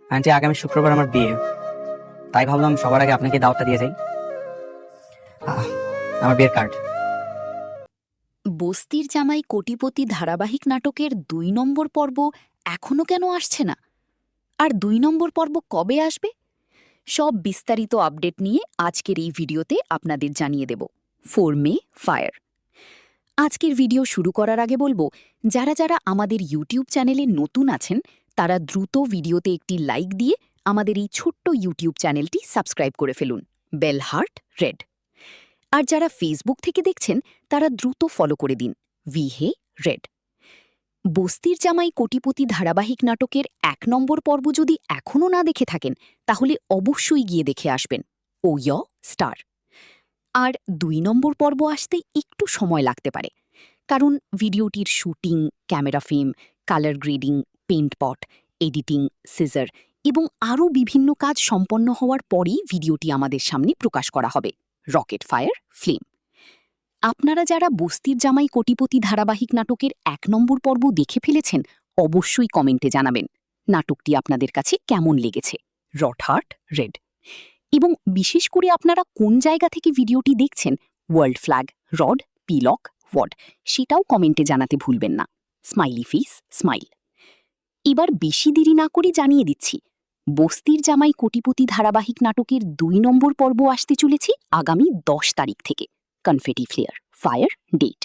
Aunty, আগামী শুক্রবার আমার বিয়ে, তাই ভাবলাম সবার আগে আপনাকে দাওয়াতটা দিয়ে যাই। আমার বিয়ের কার্ড। বস্তির জামাই কোটিপতি ধারাবাহিক নাটকের ২ নম্বর পর্ব এখনো কেন আসছে না? আর ২ নম্বর পর্ব কবে আসবে? সব বিস্তারিত আপডেট নিয়ে আজকের এই ভিডিওতে আপনাদের জানিয়ে দেব। 4 মে ফায়ার। আজকের ভিডিও শুরু করার আগে বলবো, যারা যারা আমাদের ইউটিউব চ্যানেলে নতুন আছেন তারা দ্রুত ভিডিওতে একটি লাইক দিয়ে আমাদের এই ছোট্ট ইউটিউব চ্যানেলটি সাবস্ক্রাইব করে ফেলুন, বেল হার্ট রেড। আর যারা ফেসবুক থেকে দেখছেন তারা দ্রুত ফলো করে দিন, ভিহে রেড। বস্তির জামাই কোটিপতি ধারাবাহিক নাটকের ১ নম্বর পর্ব যদি এখনও না দেখে থাকেন তাহলে অবশ্যই গিয়ে দেখে আসবেন, ও স্টার। আর ২ নম্বর পর্ব আসতে একটু সময় লাগতে পারে, কারণ ভিডিওটির shooting, camera frame, colour grading, paint pot, editing, scissor এবং আরও বিভিন্ন কাজ সম্পন্ন হওয়ার পরেই ভিডিওটি আমাদের সামনে প্রকাশ করা হবে, রকেট ফায়ার ফ্লেম। আপনারা যারা বস্তির জামাই কোটিপতি ধারাবাহিক নাটকের ১ নম্বর পর্ব দেখে ফেলেছেন অবশ্যই কমেন্টে জানাবেন নাটকটি আপনাদের কাছে কেমন লেগেছে, রট হার্ট রেড। এবং বিশেষ করে আপনারা কোন জায়গা থেকে ভিডিওটি দেখছেন, ওয়ার্ল্ড ফ্ল্যাগ, রড, পিলক, ওয়াড, সেটাও কমেন্টে জানাতে ভুলবেন না, স্মাইলি ফেস স্মাইল। এবার বেশি দেরি না করে জানিয়ে দিচ্ছি, বস্তির জামাই কোটিপতি ধারাবাহিক নাটকের ২ নম্বর পর্ব আসতে চলেছে আগামী ১০ তারিখ থেকে। Confetti flair fire date